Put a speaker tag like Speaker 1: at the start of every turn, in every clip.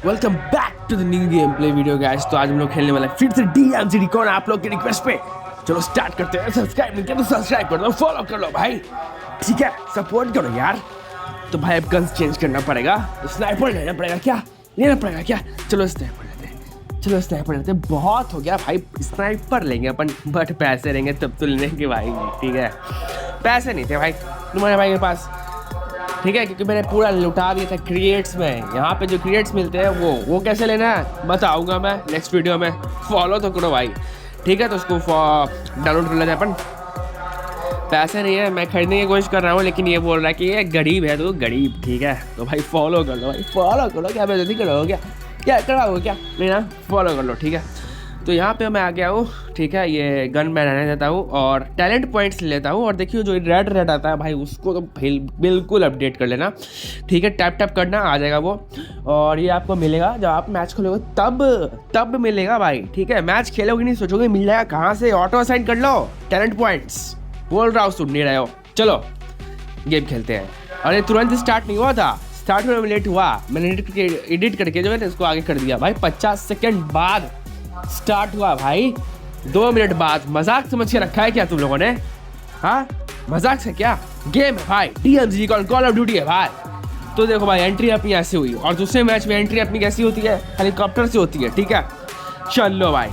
Speaker 1: Welcome back to the new gameplay video guys. तो आज हम लोग खेलने वाले हैं फिर से DMZ कौन आप लोग की रिक्वेस्ट पे। चलो स्टार्ट करते हैं। सब्सक्राइब नहीं किया तो सब्सक्राइब कर दो, फॉलो कर लो भाई, ठीक है, सपोर्ट करो यार। तो भाई अब गन्स चेंज करना पड़ेगा, तो स्नाइपर लेना पड़ेगा क्या, लेना पड़ेगा क्या? चलो स्नाइपर लेते हैं, चलो स्नाइपर लेते हैं। बहुत हो गया भाई, स्नाइपर लेंगे अपन, बट पैसे रहेंगे तब तो लेंगे भाई, ठीक है। पैसे नहीं थे भाई तुम्हारे भाई के पास, ठीक है, क्योंकि मैंने पूरा लुटा दिया था क्रिएट्स में। यहाँ पे जो क्रिएट्स मिलते हैं वो कैसे लेना है बताऊंगा मैं नेक्स्ट वीडियो में, फॉलो तो करो भाई, ठीक है। तो उसको डाउनलोड कर लेते हैं अपन। पैसे नहीं है, मैं खरीदने की कोशिश कर रहा हूँ, लेकिन ये बोल रहा है कि ये गरीब है, तो गरीब, ठीक है। तो भाई फॉलो कर लो भाई, फॉलो कर लो, क्या बेइज्जती करोगे क्या, क्या कराओगे क्या, नहीं ना, फॉलो कर लो, ठीक है। तो यहाँ पे मैं आ गया हूँ, ठीक है। ये गन मैं रहने देता हूँ और टैलेंट पॉइंट्स लेता हूँ। और देखिए जो रेड आता है भाई, उसको तो बिल्कुल अपडेट कर लेना, ठीक है। टैप टैप करना, आ जाएगा वो। और ये आपको मिलेगा जब आप मैच खोलोगे, तब मिलेगा भाई, ठीक है। मैच खेलोगे नहीं, सोचोगे मिल जाएगा कहाँ से, ऑटो असाइन कर लो टैलेंट पॉइंट्स। बोल रहा हूँ, सुन नहीं रहे हो। चलो गेम खेलते हैं। और ये तुरंत स्टार्ट नहीं हुआ था, स्टार्ट में लेट हुआ, मैंने एडिट करके जो है ना इसको आगे कर दिया भाई। 50 सेकेंड बाद स्टार्ट हुआ भाई, 2 मिनट बाद। मजाक समझ के रखा है क्या तुम लोगों ने? हाँ, मजाक से क्या? गेम है भाई, DMZ कॉल ऑफ ड्यूटी है भाई। तो देखो भाई, एंट्री अपनी ऐसी हुई, और दूसरे मैच में एंट्री अपनी कैसी होती है, हेलीकॉप्टर से होती है, ठीक है। चलो भाई,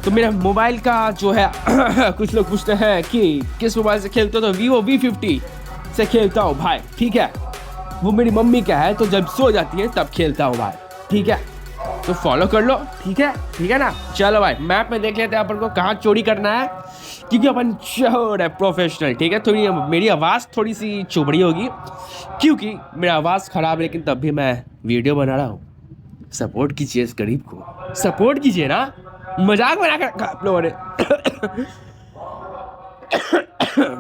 Speaker 1: तो मेरा मोबाइल का जो है कुछ लोग पूछते हैं कि किस मोबाइल से खेलते हो, तो Vivo V50 से खेलता हूँ भाई, ठीक है। वो मेरी मम्मी का है, तो जब सो जाती है तब खेलता हूँ भाई, ठीक है। तो फॉलो कर लो, ठीक है ना। चलो भाई, मैप में देख लेते हैं अपन को कहाँ चोरी करना है, क्योंकि अपन चोर है प्रोफेशनल, ठीक है। थोड़ी मेरी आवाज़ थोड़ी सी चुभड़ी होगी, क्योंकि मेरा आवाज़ ख़राब है, लेकिन तब भी मैं वीडियो बना रहा हूँ। सपोर्ट कीजिए इस गरीब को, सपोर्ट कीजिए ना, मजाक बना के रखा आप लोगों ने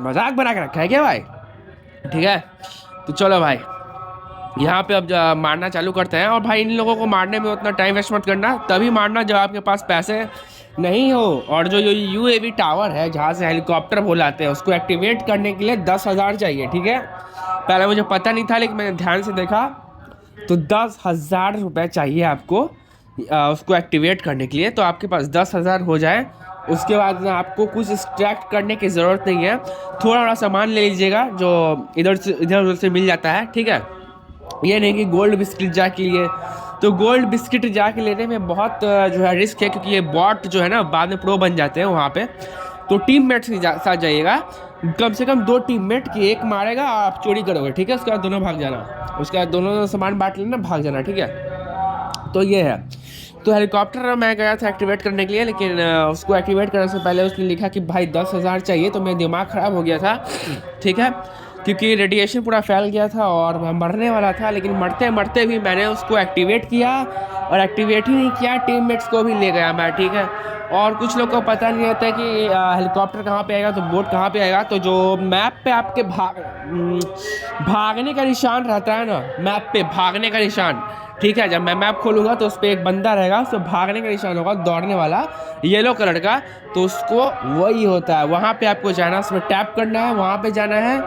Speaker 1: मजाक बना के रखा है क्या भाई, ठीक है। तो चलो भाई, यहाँ पे अब मारना चालू करते हैं। और भाई इन लोगों को मारने में उतना टाइम वेस्ट मत करना, तभी मारना जब आपके पास पैसे नहीं हो। और जो UAV टावर है जहाँ से हेलीकॉप्टर बुलाते हैं, उसको एक्टिवेट करने के लिए 10,000 चाहिए, ठीक है। पहले मुझे पता नहीं था, लेकिन मैंने ध्यान से देखा तो 10,000 रुपये चाहिए आपको उसको एक्टिवेट करने के लिए। तो आपके पास 10,000 हो जाए, उसके बाद आपको कुछ एक्सट्रैक्ट करने की ज़रूरत नहीं है। थोड़ा सामान ले लीजिएगा जो इधर उधर से मिल जाता है, ठीक है। ये नहीं कि गोल्ड बिस्किट जाके लिए, तो गोल्ड बिस्किट जाके लेने में बहुत जो है रिस्क है, क्योंकि ये बॉट जो है ना बाद में प्रो बन जाते हैं वहाँ पे। तो टीममेट्स के साथ जाइएगा, कम से कम 2 टीममेट की, एक मारेगा आप चोरी करोगे, ठीक है। उसके बाद दोनों भाग जाना, उसके बाद दोनों सामान बांट लेना, भाग जाना, ठीक है। तो ये है। तो हेलीकॉप्टर मैं गया था एक्टिवेट करने के लिए, लेकिन उसको एक्टिवेट करने से पहले उसने लिखा कि भाई 10,000 चाहिए, तो मेरा दिमाग ख़राब हो गया था, ठीक है, क्योंकि रेडिएशन पूरा फैल गया था और मैं मरने वाला था। लेकिन मरते मरते भी मैंने उसको एक्टिवेट किया, और एक्टिवेट ही नहीं किया, टीममेट्स को भी ले गया मैं, ठीक है। और कुछ लोग को पता नहीं होता कि हेलीकॉप्टर कहाँ पे आएगा, तो बोट कहाँ पे आएगा। तो जो मैप पे आपके भागने का निशान रहता है ना, मैप पे भागने का निशान, ठीक है। जब मैं मैप खोलूँगा तो उस पर एक बंदा रहेगा, उस पर भागने का निशान होगा, दौड़ने वाला, येलो कलर का, तो उसको वही होता है। वहाँ पे आपको जाना, उसमें टैप करना है, वहाँ पे जाना है,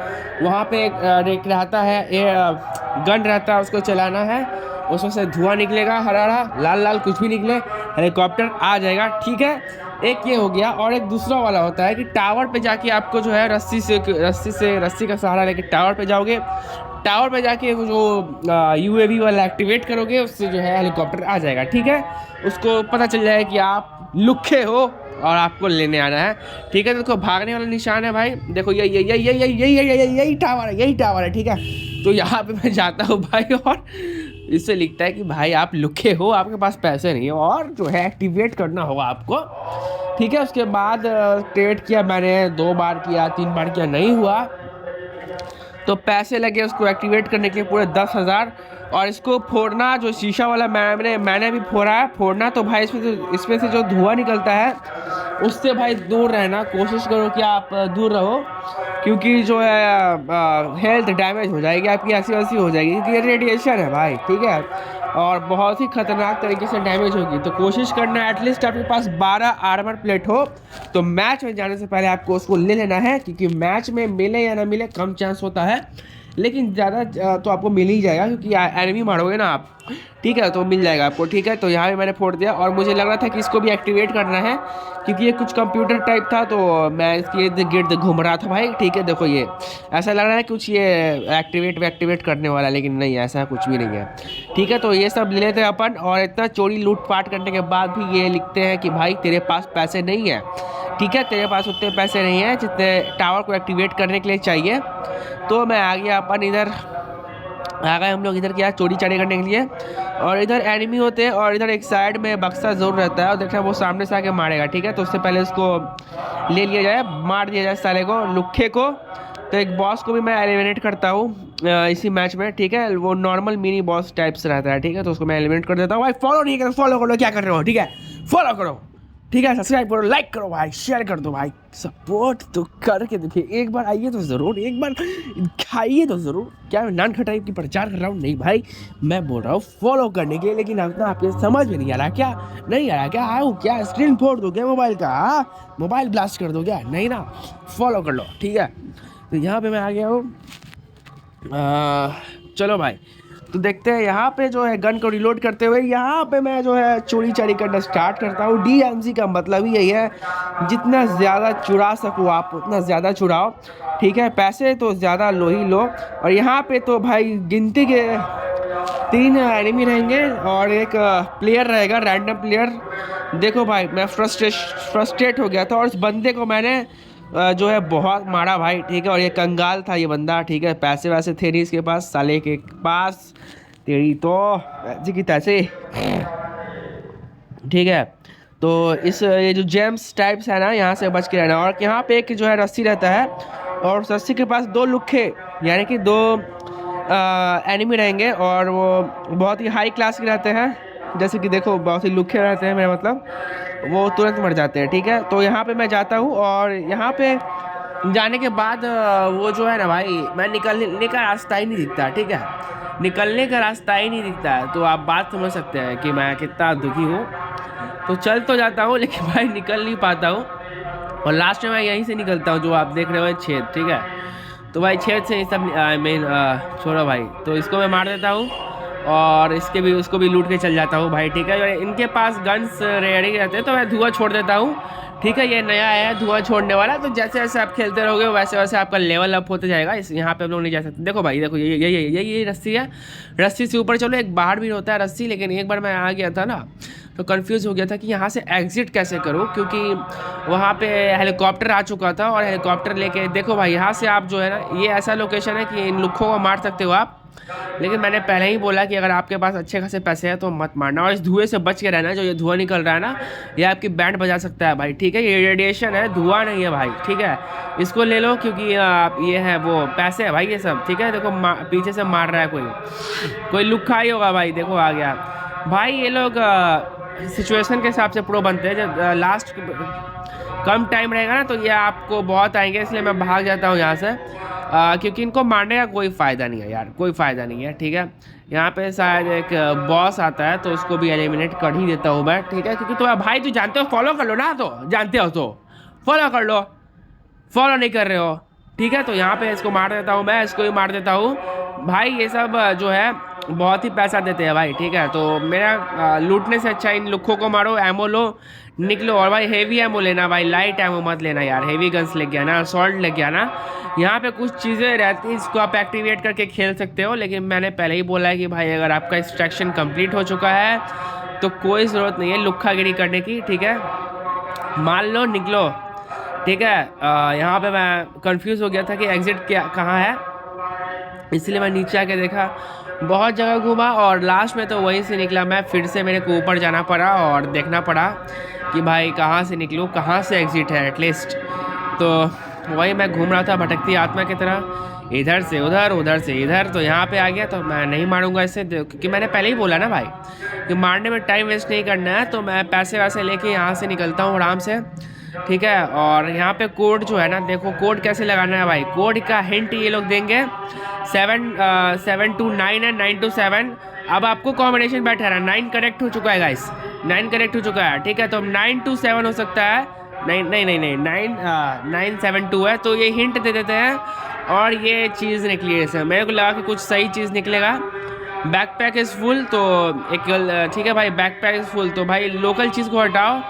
Speaker 1: वहाँ पे एक रहता है, गन रहता है, उसको चलाना है, उसमें से धुआं निकलेगा, हरा हरा लाल लाल कुछ भी निकले, हेलीकॉप्टर आ जाएगा, ठीक है। एक ये हो गया। और एक दूसरा वाला होता है कि टावर पे जाके आपको जो है रस्सी का सहारा लेके टावर पे जाओगे, टावर पे जाके वो जो UAV वाला एक्टिवेट करोगे, उससे जो है हेलीकॉप्टर आ जाएगा, ठीक है। उसको पता चल जाएगा कि आप लुक्खे हो और आपको लेने आना है, ठीक है। देखो भागने वाला निशान है भाई, देखो यही टावर है, ठीक है। तो यहाँ पे मैं जाता हूँ भाई, और इससे लिखता है कि भाई आप लुक्खे हो, आपके पास पैसे नहीं है, और जो है एक्टिवेट करना होगा आपको, ठीक है। उसके बाद एक्टिवेट किया मैंने, 2 बार किया, 3 बार किया, नहीं हुआ, तो पैसे लगे उसको एक्टिवेट करने के लिए पूरे 10,000। और इसको फोड़ना, जो शीशा वाला मैंने भी फोड़ा है, फोड़ना। तो भाई इसमें से जो धुआं निकलता है, उससे भाई दूर रहना, कोशिश करो कि आप दूर रहो, क्योंकि जो है हेल्थ डैमेज हो जाएगी आपकी, ऐसी वैसी हो जाएगी, क्योंकि ये रेडिएशन है भाई, ठीक है। और बहुत ही खतरनाक तरीके से डैमेज होगी। तो कोशिश करना एटलीस्ट आपके पास 12 आर्मर प्लेट हो, तो मैच में जाने से पहले आपको उसको ले लेना है, क्योंकि मैच में मिले या ना मिले कम चांस होता है लेकिन ज़्यादा तो आपको मिल ही जाएगा क्योंकि एनिमी मारोगे ना आप, ठीक है, तो मिल जाएगा आपको, ठीक है। तो यहाँ पे मैंने फोड़ दिया और मुझे लग रहा था कि इसको भी एक्टिवेट करना है क्योंकि ये कुछ कंप्यूटर टाइप था, तो मैं इसके इर्द गिर्द घूम रहा था भाई, ठीक है। देखो ये ऐसा लग रहा है कुछ ये एक्टिवेट करने वाला, लेकिन नहीं, ऐसा कुछ भी नहीं है, ठीक है। तो ये सब ले लेते हैं अपन, और इतना चोरी लूटपाट करने के बाद भी ये लिखते हैं कि भाई तेरे पास पैसे नहीं है, ठीक है, तेरे पास उतने पैसे नहीं है जितने टावर को एक्टिवेट करने के लिए चाहिए। तो मैं आ गया, अपन इधर आ गए हम लोग इधर क्या चोरी चारी करने के लिए, और इधर एनिमी होते हैं और इधर एक साइड में बक्सा जरूर रहता है, और देखना वो सामने से आके मारेगा, ठीक है। तो उससे पहले उसको ले लिया जाए, मार दिया जाए साले को, लुखे को। तो एक बॉस को भी मैं एलिमिनेट करता हूँ इसी मैच में, ठीक है। वो नॉर्मल मिनी बॉस टाइप से रहता है, ठीक है। तो उसको मैं एलिमिनेट कर देता हूँ। भाई फॉलो नहीं करो, फॉलो करो, क्या कर रहे हो, ठीक है, फॉलो करो, ठीक है, सब्सक्राइब करो, लाइक करो भाई, शेयर कर दो भाई, सपोर्ट तो करके देखिए, एक बार आइए तो ज़रूर, एक बार खाइए तो ज़रूर। क्या मैं नान खटाई की प्रचार कर रहा हूँ? नहीं भाई, मैं बोल रहा हूँ फॉलो करने के लिए, लेकिन अपना आपके समझ में नहीं आ रहा क्या? नहीं आ रहा क्या? आओ क्या स्क्रीन फोड़ दो क्या मोबाइल का? मोबाइल ब्लास्ट कर दो क्या? नहीं ना, फॉलो कर लो, ठीक है। तो यहाँ पे मैं आ गया हूँ, चलो भाई, तो देखते हैं यहाँ पे जो है गन को रिलोड करते हुए यहाँ पे मैं जो है चोरी चारी करना स्टार्ट करता हूँ। DMZ का मतलब ही यही है, जितना ज़्यादा चुरा सको आप उतना ज़्यादा चुराओ, ठीक है। पैसे तो ज़्यादा लो ही लो। और यहाँ पे तो भाई गिनती के 3 एनिमी रहेंगे और एक प्लेयर रहेगा, रैंडम प्लेयर। देखो भाई मैं फ्रस्ट्रेट हो गया था और इस बंदे को मैंने जो है बहुत मारा भाई, ठीक है। और ये कंगाल था ये बंदा, ठीक है, पैसे वैसे थे नहीं इसके पास, साले के पास तेरी तो ऐसे की तैसे, ठीक है। तो इस ये जो जेम्स टाइप्स है ना, यहाँ से बच के रहना। और यहाँ पे एक जो है रस्सी रहता है, और रस्सी के पास 2 लुखे यानी कि 2 एनिमी रहेंगे, और वो बहुत ही हाई क्लास के रहते हैं, जैसे कि देखो बहुत ही लुखे रहते हैं, मेरा मतलब वो तुरंत मर जाते हैं, ठीक है। तो यहाँ पे मैं जाता हूँ, और यहाँ पे जाने के बाद वो जो है ना भाई, मैं निकलने का रास्ता ही नहीं दिखता, ठीक है, निकलने का रास्ता ही नहीं दिखता है। तो आप बात समझ सकते हैं कि मैं कितना दुखी हूँ। तो चल तो जाता हूँ, लेकिन भाई निकल नहीं पाता हूँ, और लास्ट में मैं यहीं से निकलता हूँ जो आप देख रहे हो छेद, ठीक है। तो भाई छेद से सब मेन छोड़ो भाई, तो इसको मैं मार देता हूँ, और उसको भी लूट के चल जाता हूँ भाई, ठीक है। इनके पास गन्स रेडी रहते हैं, तो मैं धुआं छोड़ देता हूँ, ठीक है। ये नया है धुआं छोड़ने वाला, तो जैसे जैसे आप खेलते रहोगे वैसे वैसे आपका लेवल अप होते जाएगा। यहाँ पे हम लोग नहीं जा सकते। देखो भाई, देखो ये रस्सी है, रस्सी से ऊपर चलो, एक बाहर भी होता है रस्सी। लेकिन एक बार मैं आ गया था ना, तो कंफ्यूज हो गया था कि यहाँ से एग्जिट कैसे करूँ, क्योंकि वहाँ पे हेलीकॉप्टर आ चुका था, और हेलीकॉप्टर लेके देखो भाई, यहाँ से आप जो है ना, ये ऐसा लोकेशन है कि इन लुक्खों को मार सकते हो आप। लेकिन मैंने पहले ही बोला कि अगर आपके पास अच्छे खासे पैसे हैं तो मत मारना, और इस धुएं से बच के रहना। जो ये धुआं निकल रहा है ना, ये आपकी बैंड बजा सकता है भाई, ठीक है। ये रेडिएशन है, धुआं नहीं है भाई, ठीक है। इसको ले लो क्योंकि ये है वो पैसे है भाई, ये सब, ठीक है। देखो पीछे से मार रहा है कोई लुक्खा ही होगा भाई, देखो आ गया भाई। ये लोग सिचुएशन के हिसाब से प्रो बनते हैं। जब लास्ट कम टाइम रहेगा ना, तो ये आपको बहुत आएंगे, इसलिए मैं भाग जाता हूँ यहाँ से, क्योंकि इनको मारने का कोई फ़ायदा नहीं है यार, कोई फ़ायदा नहीं है, ठीक है। यहाँ पे शायद एक बॉस आता है, तो उसको भी एलिमिनेट कर ही देता हूँ मैं, ठीक है। क्योंकि तो भाई तू जानते हो, फॉलो कर लो ना, तो जानते हो तो फॉलो कर लो, फॉलो नहीं कर रहे हो, ठीक है। तो यहाँ पे इसको मार देता हूँ मैं, इसको भी मार देता हूँ भाई। ये सब जो है बहुत ही पैसा देते हैं भाई, ठीक है। तो मेरा लूटने से अच्छा इन लुक्खों को मारो, एमो लो, निकलो। और भाई हेवी एमो लेना भाई, लाइट एमो मत लेना यार, हेवी गन्स लेके आना, असॉल्ट लेके आना। यहाँ पे कुछ चीज़ें रहती हैं, इसको आप एक्टिवेट करके खेल सकते हो, लेकिन मैंने पहले ही बोला है कि भाई अगर आपका एक्सट्रैक्शन कंप्लीट हो चुका है तो कोई ज़रूरत नहीं है लुक्खागिरी करने की, ठीक है। मान लो निकलो, ठीक है। यहाँ पे मैं कंफ्यूज हो गया था कि एग्जिट क्या कहाँ है, इसलिए मैं नीचे आके देखा, बहुत जगह घूमा, और लास्ट में तो वहीं से निकला मैं। फिर से मेरे को ऊपर जाना पड़ा और देखना पड़ा कि भाई कहाँ से निकलूँ, कहाँ से एग्जिट है एटलीस्ट। तो वही मैं घूम रहा था भटकती आत्मा की तरह, इधर से उधर, उधर से इधर। तो यहाँ पे आ गया, तो मैं नहीं मारूंगा इसे, क्योंकि मैंने पहले ही बोला ना भाई कि मारने में टाइम वेस्ट नहीं करना है। तो मैं पैसे वैसे लेके यहाँ से निकलता हूँ आराम से, ठीक है। और यहाँ पे कोड जो है ना, देखो कोड कैसे लगाना है भाई, कोड का हिंट ये लोग देंगे, 729 है, 927। अब आपको कॉम्बिनेशन बैठा रहा, 9 करेक्ट हो चुका है गाइस, 9 करेक्ट हो चुका है, ठीक है। तो 927 हो सकता है, नहीं 972 है। तो ये हिंट दे देते हैं, और ये चीज़ निकली है इसमें, मेरे को लगा कि कुछ सही चीज़ निकलेगा। बैकपैक इज़ फुल, तो एक ठीक है भाई, बैकपैक इज़ फुल, तो भाई लोकल चीज़ को हटाओ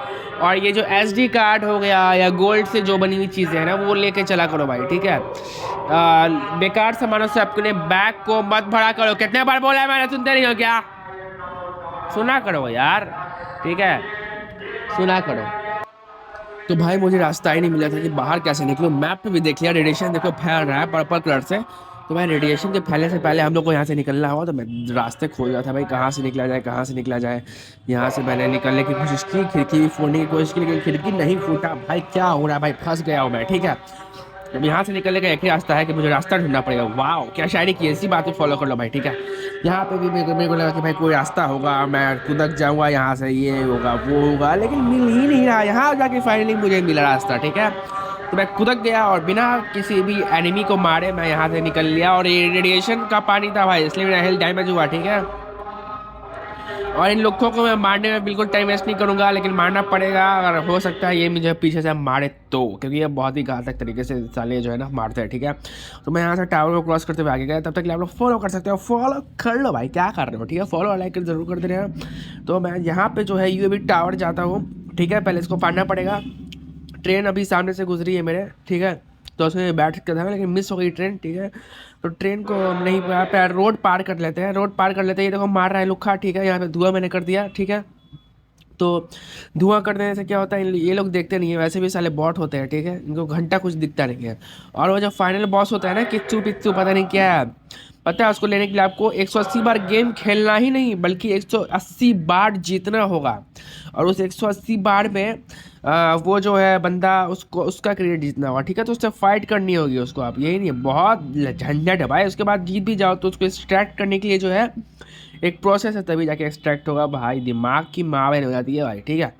Speaker 1: और ये जो SD कार्ड हो गया या गोल्ड से जो बनी हुई चीज़ें हैं ना वो लेके चला करो भाई, ठीक है। बेकार सामानों से अपने बैग को मत भरा करो। कितने बार बोला है मैंने, सुनते नहीं हो क्या? सुना करो यार, ठीक है, सुना करो। तो भाई मुझे रास्ता ही नहीं मिला था कि बाहर कैसे निकलूँ। मैप पे भी देख लिया, रेडिएशन देखो फैल रहा है पर्पल कलर से, तो भाई रेडिएशन के फैलने से पहले हम लोग को यहाँ से निकलना होगा। तो मैं रास्ते खोज रहा था भाई, कहाँ से निकला जाए, कहाँ से निकला जाए। यहाँ से मैंने निकलने की कोशिश की, खिड़की भी फोड़ने की कोशिश की, लेकिन खिड़की नहीं फूटा। भाई क्या हो रहा है भाई, फंस गया हूँ मैं, ठीक है। अब यहाँ से निकलने का एक ही रास्ता है कि मुझे रास्ता ढूंढना पड़ेगा। वाह क्या शायरी की, ऐसी बात फॉलो कर लो भाई, ठीक है। यहाँ पे भी मेरे को लगा कि भाई कोई रास्ता होगा, मैं कुदक जाऊँगा यहाँ से, ये होगा वो होगा, लेकिन मिल ही नहीं रहा। यहाँ जाके फाइनली मुझे मिला रास्ता, ठीक है। तो मैं कुदक गया और बिना किसी भी एनिमी को मारे मैं यहाँ से निकल लिया। और ये रेडिएशन का पानी था भाई, इसलिए मेरा हेल्थ डैमेज हुआ, ठीक है। और इन लोगों को मैं मारने में बिल्कुल टाइम वेस्ट नहीं करूंगा, लेकिन मारना पड़ेगा। अगर हो सकता है ये मुझे पीछे से मारे तो, क्योंकि ये बहुत ही घातक तरीके से साले जो है ना मारते हैं, ठीक है। तो मैं यहाँ से टावर को क्रॉस करते हुए आगे गया। तब तक आप लोग फॉलो कर सकते हो, फॉलो कर लो भाई, क्या कर रहे हो, ठीक है। फॉलो लाइक जरूर कर दे रहे हैं। तो मैं यहाँ पे जो है UAV टावर जाता हूँ, ठीक है। पहले इसको फाड़ना पड़ेगा। ट्रेन अभी सामने से गुजरी है मेरे, ठीक है, तो उसमें बैठ सकता था लेकिन मिस हो गई ट्रेन, ठीक है। तो ट्रेन को नहीं, रोड पार कर लेते हैं, रोड पार कर लेते हैं। ये देखो मार रहा है लुक्खा, ठीक है। यहाँ पे धुआं मैंने कर दिया, ठीक है। तो धुआं कर देने से क्या होता है, ये लोग देखते नहीं है, वैसे भी साले बॉट होते हैं, ठीक है। इनको घंटा कुछ दिखता नहीं है। और वो जो फाइनल बॉस होता है ना, किच्चू पिच्चू पता नहीं क्या है, पता है, उसको लेने के लिए आपको 180 बार गेम खेलना ही नहीं बल्कि 180 बार जीतना होगा। और उस 180 बार में वो जो है बंदा, उसको उसका क्रेडिट जीतना होगा, ठीक है। तो उससे फाइट करनी होगी उसको, आप यही नहीं है, बहुत झंझट है भाई। उसके बाद जीत भी जाओ तो उसको एक्सट्रैक्ट करने के लिए जो है एक प्रोसेस है, तभी जाके एक्सट्रैक्ट होगा भाई। दिमाग की मावेन हो जाती है भाई, ठीक है।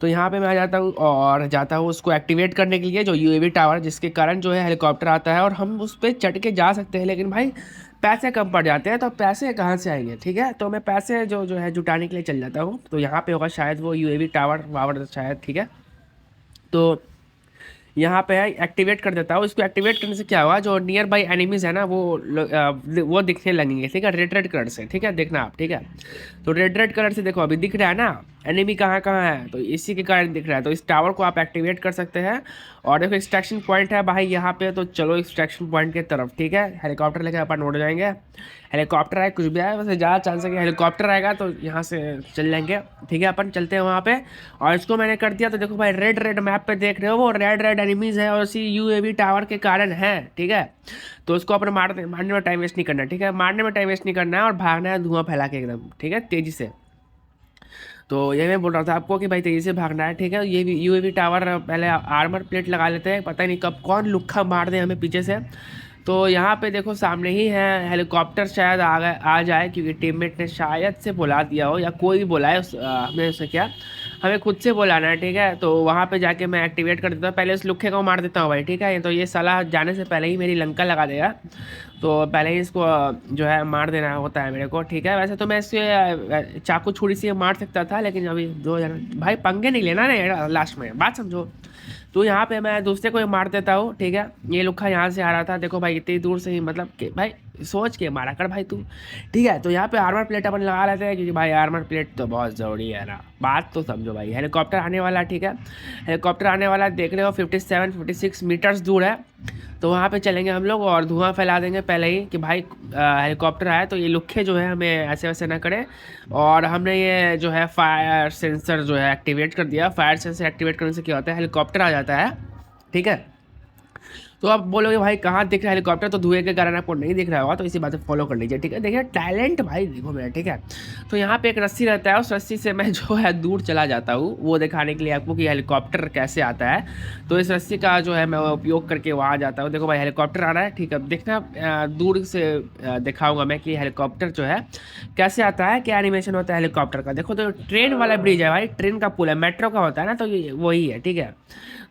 Speaker 1: तो यहाँ पे मैं आ जाता हूँ और जाता हूँ उसको एक्टिवेट करने के लिए, जो UAV टावर, जिसके कारण जो है हेलीकॉप्टर आता है और हम उस पर चढ़ के जा सकते हैं। लेकिन भाई पैसे कम पड़ जाते हैं, तो पैसे कहाँ से आएंगे, ठीक है। तो मैं पैसे जो है जुटाने के लिए चल जाता हूँ। तो यहाँ पे होगा शायद वो UAV टावर वावर शायद, ठीक है। तो यहाँ पे है, एक्टिवेट कर देता हूँ। इसको एक्टिवेट करने से क्या हुआ, जो नियर बाई एनिमीज है ना वो दिखने लगेंगे, ठीक है, रेड रेड कलर से, ठीक है, देखना आप, ठीक है। तो रेड रेड कलर से देखो अभी दिख रहा है ना एनिमी कहाँ कहाँ है, तो इसी के कारण दिख रहा है। तो इस टावर को आप एक्टिवेट कर सकते हैं। और देखो एक्सट्रैक्शन पॉइंट है भाई यहाँ पे, तो चलो एक्सट्रैक्शन पॉइंट की तरफ, ठीक है। हेलीकॉप्टर लेकर अपन उड़ जाएंगे। हेलीकॉप्टर आए कुछ भी आए, वैसे ज़्यादा चांस है कि हेलीकॉप्टर आएगा, तो यहाँ से चल जाएंगे, ठीक है। अपन चलते हैं वहाँ पे। और इसको मैंने कर दिया, तो देखो भाई रेड रेड मैप पे देख रहे हो, वो रेड रेड एनिमीज है और इसी UAV टावर के कारण है, ठीक है। तो उसको अपन मारने में टाइम वेस्ट नहीं करना, ठीक है। मारने में टाइम वेस्ट नहीं करना है और भागना है धुआं फैला के एकदम, ठीक है, तेज़ी से। तो ये मैं बोल रहा था आपको कि भाई तेज़ी से भागना है, ठीक है। ये भी UAV टावर पहले आर्मर प्लेट लगा लेते हैं, पता नहीं कब कौन लुक्खा मार दे हमें पीछे से। तो यहाँ पे देखो सामने ही है हेलीकॉप्टर, शायद आ जाए, क्योंकि टीममेट ने शायद से बुला दिया हो या कोई भी बुलाए हमें उससे क्या, हमें खुद से बुलाना है, ठीक है। तो वहाँ पे जाके मैं एक्टिवेट कर देता हूँ, पहले उस लुक्खे को मार देता हूँ भाई, ठीक है। तो ये साला जाने से पहले ही मेरी लंका लगा देगा, तो पहले ही इसको जो है मार देना होता है मेरे को, ठीक है। वैसे तो मैं इससे चाकू छुरी से मार सकता था, लेकिन अभी जो भाई पंगे नहीं लेना ना लास्ट में, बात समझो। तो यहाँ पे मैं दूसरे को ही मार देता हूँ, ठीक है। ये लुक्खा यहाँ से आ रहा था, देखो भाई इतनी दूर से ही, मतलब कि भाई सोच के मारा कर भाई तू, ठीक है। तो यहाँ पे आर्मर प्लेट अपन लगा लेते हैं, क्योंकि भाई आर्मर प्लेट तो बहुत ज़रूरी है ना, बात तो समझो भाई। हेलीकॉप्टर आने वाला, ठीक है, हेलीकॉप्टर आने वाला, देख रहे हो 57-56 मीटर्स दूर है। तो वहाँ पे चलेंगे हम लोग और धुआं फैला देंगे पहले ही कि भाई हेलीकॉप्टर आए, तो ये लुक्खे जो है हमें ऐसे वैसे ना करें। और हमने ये जो है फायर सेंसर जो है एक्टिवेट कर दिया। फायर सेंसर एक्टिवेट करने से क्या होता है, हेलीकॉप्टर आ जाता है, ठीक है। तो आप बोलोगे भाई कहाँ दिख रहा है हेलीकॉप्टर, तो धुएं के कारण आपको नहीं दिख रहा होगा, तो इसी बात से फॉलो कर लीजिए, ठीक है। देखिए टैलेंट भाई देखो मेरा, ठीक है। तो यहाँ पे एक रस्सी रहता है, उस रस्सी से मैं जो है दूर चला जाता हूँ, वो दिखाने के लिए आपको कि हेलीकॉप्टर कैसे आता है। तो इस रस्सी का जो है मैं उपयोग करके वहाँ जाता हूँ। देखो भाई हेलीकॉप्टर आ रहा है, ठीक है। देखना दूर से दिखाऊंगा मैं कि हेलीकॉप्टर जो है कैसे आता है, क्या एनिमेशन होता है हेलीकॉप्टर का। देखो तो ट्रेन वाला ब्रिज है भाई, ट्रेन का पुल है, मेट्रो का होता है ना, तो ये वही है, ठीक है।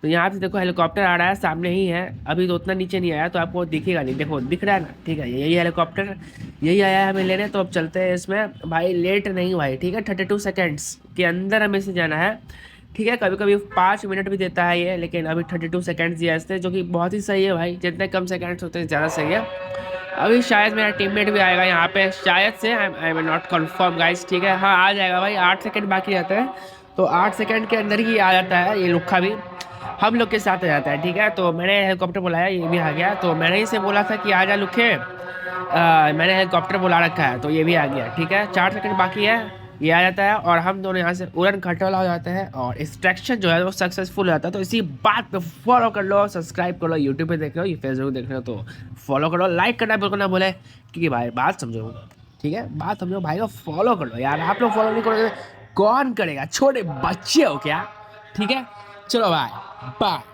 Speaker 1: तो यहाँ से देखो हेलीकॉप्टर आ रहा है, सामने ही है, अभी तो उतना नीचे नहीं आया, तो आपको दिखेगा नहीं, देखो दिख रहा है ना, ठीक है। यही हेलीकॉप्टर, यही आया है हमें लेने। तो अब चलते हैं इसमें भाई, लेट नहीं भाई, ठीक है। 32 सेकेंड्स के अंदर हमें से जाना है, ठीक है। कभी कभी 5 मिनट भी देता है ये, लेकिन अभी 32 सेकेंड्स दिया इसने, जो कि बहुत ही सही है भाई। जितने कम सेकेंड्स होते हैं ज़्यादा सही है। अभी शायद मेरा टीममेट भी आएगा यहाँ पे, शायद से, I am not confirm guys. ठीक है, हाँ आ जाएगा भाई, 8 सेकंड बाकी रहता है, तो 8 सेकंड के अंदर ही आ जाता है ये लुक्खा भी, हम लोग के साथ आ जाता है। ठीक है, तो मैंने हेलीकॉप्टर बुलाया, ये भी आ गया। तो मैंने इसे बोला था कि आ जा लुखे, मैंने हेलीकॉप्टर बुला रखा है, तो ये भी आ गया। ठीक है, 4 सेकंड बाकी है, ये आ जाता है और हम दोनों यहाँ से उड़न खटोला हो जाते हैं और एक्सट्रैक्शन जो है वो सक्सेसफुल हो जाता है। तो इसी बात पे फॉलो कर लो, सब्सक्राइब कर लो, यूट्यूब पे देख रहे हो, ये फेसबुक देख रहे हो तो फॉलो करो, लाइक करना बिल्कुल ना बोले, क्योंकि भाई बात समझो। ठीक है, बात समझो भाई को, फॉलो कर लो यार। आप लोग फॉलो नहीं करोगे कौन करेगा, छोटे बच्चे हो क्या। ठीक है, चलो भाई, बाय।